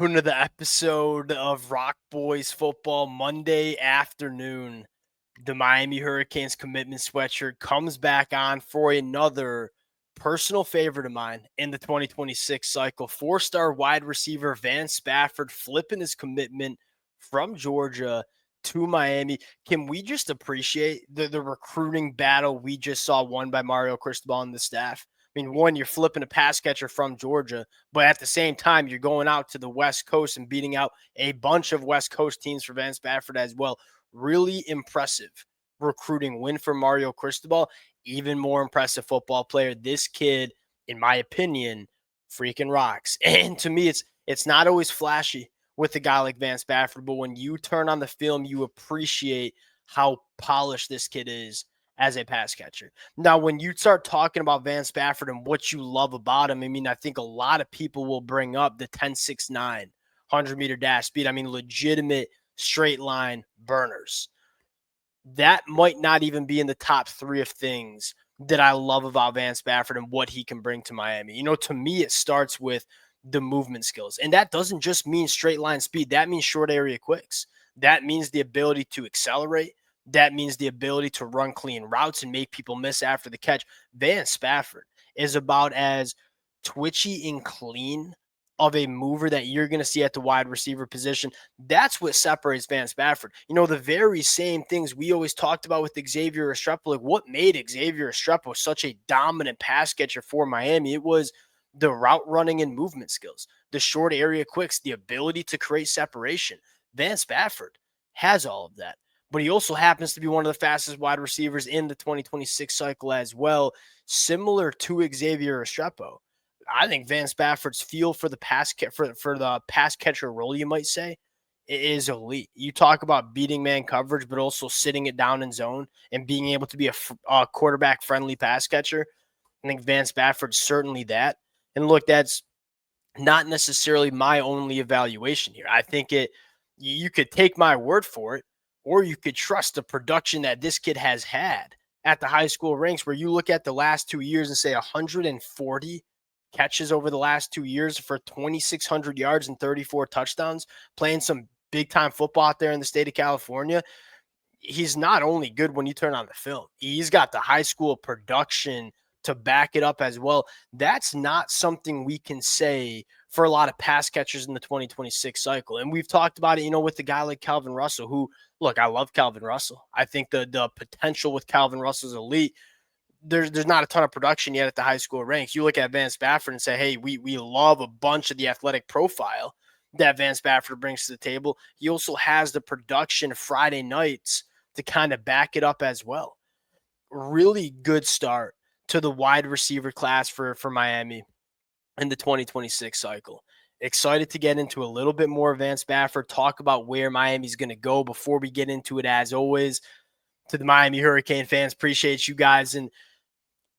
Welcome to the episode of Rock Boys Football Monday afternoon. The Miami Hurricanes commitment sweatshirt comes back on for another personal favorite of mine in the 2026 cycle. Four-star wide receiver Vance Spafford flipping his commitment from Georgia to Miami. Can we just appreciate the recruiting battle we just saw won by Mario Cristobal and the staff? I mean, one, you're flipping a pass catcher from Georgia, but at the same time, you're going out to the West Coast and beating out a bunch of West Coast teams for Vance Spafford as well. Really impressive recruiting win for Mario Cristobal. Even more impressive football player. This kid, in my opinion, freaking rocks. And to me, it's not always flashy with a guy like Vance Spafford, but when you turn on the film, you appreciate how polished this kid is as a pass catcher. Now, when you start talking about Vance Spafford and what you love about him, I mean, I think a lot of people will bring up the 10.69 100-meter dash speed. I mean, legitimate straight line burners. That might not even be in the top three of things that I love about Vance Spafford and what he can bring to Miami. You know, to me, it starts with the movement skills. And that doesn't just mean straight line speed. That means short area quicks. That means the ability to accelerate. That means the ability to run clean routes and make people miss after the catch. Vance Spafford is about as twitchy and clean of a mover that you're going to see at the wide receiver position. That's what separates Vance Spafford. You know, the very same things we always talked about with Xavier Restrepo. Like, what made Xavier Restrepo such a dominant pass catcher for Miami? It was the route running and movement skills, the short area quicks, the ability to create separation. Vance Spafford has all of that, but he also happens to be one of the fastest wide receivers in the 2026 cycle as well, similar to Xavier Restrepo. I think Vance Spafford's feel for the for the pass catcher role, you might say, is elite. You talk about beating man coverage, but also sitting it down in zone and being able to be a quarterback friendly pass catcher. I think Vance Spafford's certainly that. And look, that's not necessarily my only evaluation here. I think you could take my word for it, or you could trust the production that this kid has had at the high school ranks, where you look at the last 2 years and say 140 catches over the last 2 years for 2,600 yards and 34 touchdowns, playing some big time football out there in the state of California. He's not only good when you turn on the film, he's got the high school production to back it up as well. That's not something we can say for a lot of pass catchers in the 2026 cycle. And we've talked about it, you know, with the guy like Calvin Russell, who, look, I love Calvin Russell. I think the potential with Calvin Russell is elite. There's not a ton of production yet at the high school ranks. You look at Vance Spafford and say, hey, we love a bunch of the athletic profile that Vance Spafford brings to the table. He also has the production Friday nights to kind of back it up as well. Really good start to the wide receiver class for Miami in the 2026 cycle. Excited to get into a little bit more Vance Spafford, talk about where Miami's going to go. Before we get into it, as always, to the Miami Hurricane fans, appreciate you guys. And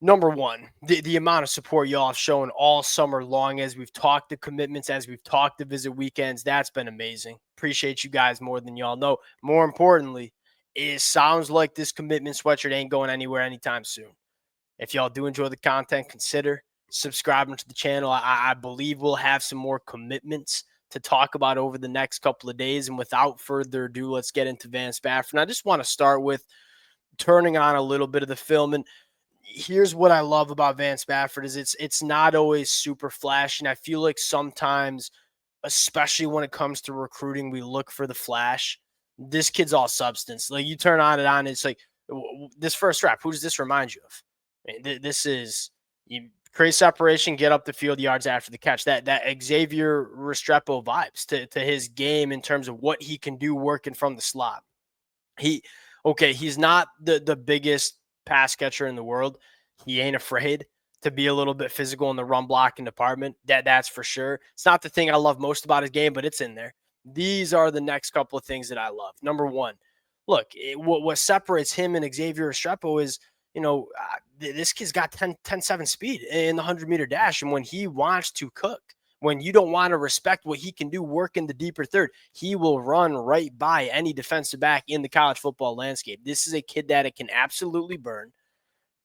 number one, the amount of support y'all have shown all summer long as we've talked the commitments, as we've talked the visit weekends. That's been amazing. Appreciate you guys more than y'all know. More importantly, it sounds like this commitment sweatshirt ain't going anywhere anytime soon. If y'all do enjoy the content, consider subscribing to the channel. I believe we'll have some more commitments to talk about over the next couple of days. And without further ado, let's get into Vance Spafford. And I just want to start with turning on a little bit of the film. And here's what I love about Vance Spafford is it's not always super flashy. And I feel like sometimes, especially when it comes to recruiting, we look for the flash. This kid's all substance. Like, you turn on, it's like, this first rap, who does this remind you of? I mean, this is, you create separation, get up the field yards after the catch. That Xavier Restrepo vibes to his game in terms of what he can do working from the slot. He's not the biggest pass catcher in the world. He ain't afraid to be a little bit physical in the run blocking department. That's for sure. It's not the thing I love most about his game, but it's in there. These are the next couple of things that I love. Number one, look, what separates him and Xavier Restrepo is, you know, this kid's got 10.7 speed in the 100-meter dash. And when he wants to cook, when you don't want to respect what he can do work in the deeper third, he will run right by any defensive back in the college football landscape. This is a kid that it can absolutely burn.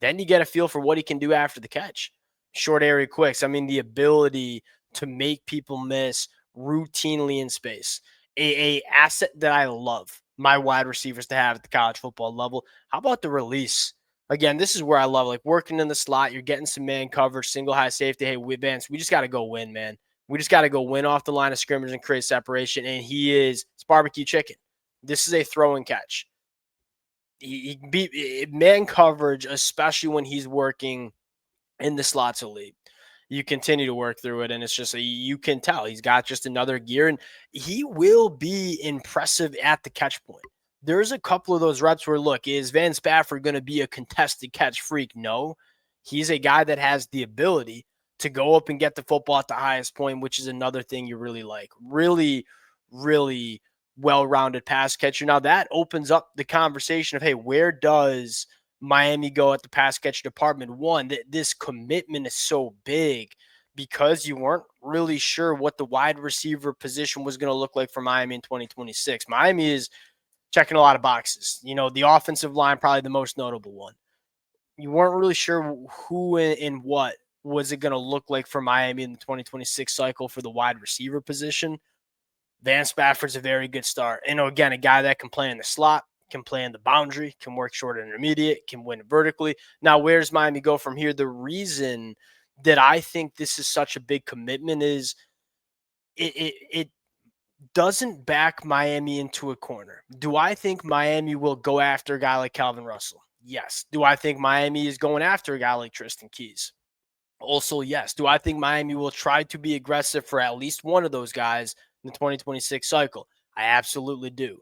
Then you get a feel for what he can do after the catch. Short area quicks. I mean, the ability to make people miss, routinely in space. A asset that I love my wide receivers to have at the college football level. How about the release? Again, this is where I love like working in the slot. You're getting some man coverage, single high safety. Hey, Vance, we just got to go win, man. We just got to go win off the line of scrimmage and create separation. And it's barbecue chicken. This is a throw and catch. He beat man coverage, especially when he's working in the slots elite. You continue to work through it, and it's just you can tell he's got just another gear, and he will be impressive at the catch point. There's a couple of those reps where, look, is Vance Spafford going to be a contested catch freak? No, he's a guy that has the ability to go up and get the football at the highest point, which is another thing you really like. Really, really well-rounded pass catcher. Now that opens up the conversation of, hey, where does Miami go at the pass catch department? One, this commitment is so big because you weren't really sure what the wide receiver position was going to look like for Miami in 2026. Miami is checking a lot of boxes. The offensive line, probably the most notable one. You weren't really sure who and what was it going to look like for Miami in the 2026 cycle for the wide receiver position. Vance Spafford's a very good start. Again, a guy that can play in the slot, can play in the boundary, can work short and intermediate, can win vertically. Now, where does Miami go from here? The reason that I think this is such a big commitment is it doesn't back Miami into a corner. Do I think Miami will go after a guy like Calvin Russell? Yes. Do I think Miami is going after a guy like Tristan Keys? Also, yes. Do I think Miami will try to be aggressive for at least one of those guys in the 2026 cycle? I absolutely do.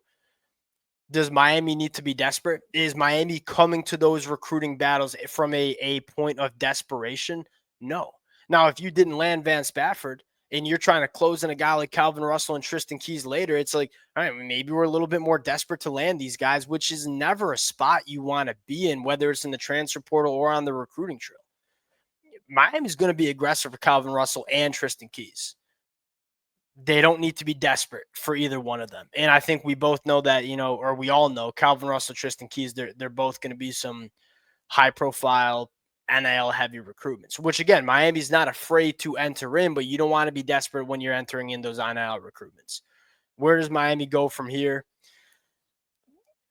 Does Miami need to be desperate? Is Miami coming to those recruiting battles from a point of desperation? No. Now, if you didn't land Vance Spafford and you're trying to close in a guy like Calvin Russell and Tristan Keys later, it's like, all right, maybe we're a little bit more desperate to land these guys, which is never a spot you want to be in, whether it's in the transfer portal or on the recruiting trail. Miami's going to be aggressive for Calvin Russell and Tristan Keys. They don't need to be desperate for either one of them. And I think we both know that, or we all know Calvin Russell, Tristan Keys, they're both going to be some high profile NIL heavy recruitments, which again, Miami's not afraid to enter in, but you don't want to be desperate when you're entering in those NIL recruitments. Where does Miami go from here?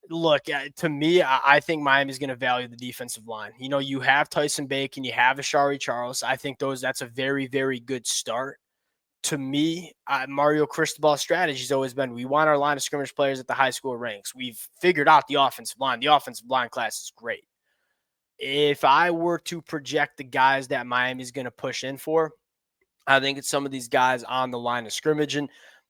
Look, to me, I think Miami's going to value the defensive line. You have Tyson Bacon, you have Ashari Charles. I think that's a very, very good start. To me, Mario Cristobal's strategy has always been we want our line of scrimmage players at the high school ranks. We've figured out the offensive line. The offensive line class is great. If I were to project the guys that Miami's going to push in for, I think it's some of these guys on the line of scrimmage. And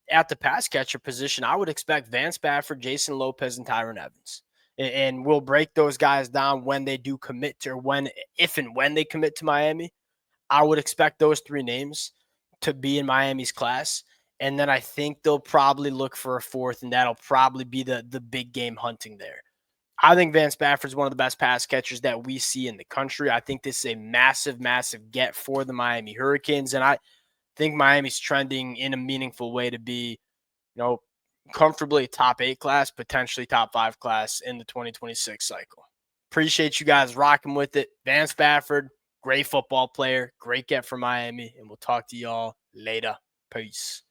at the pass catcher position, I would expect Vance Spafford, Jason Lopez, and Tyron Evans. And we'll break those guys down when they do commit to, or if and when they commit to Miami. I would expect those three names to be in Miami's class. And then I think they'll probably look for a fourth, and that'll probably be the big game hunting there. I think Vance Spafford is one of the best pass catchers that we see in the country. I think this is a massive, massive get for the Miami Hurricanes. And I think Miami's trending in a meaningful way to be, comfortably top 8 class, potentially top 5 class in the 2026 cycle. Appreciate you guys rocking with it. Vance Spafford, great football player, great get for Miami, and we'll talk to y'all later. Peace.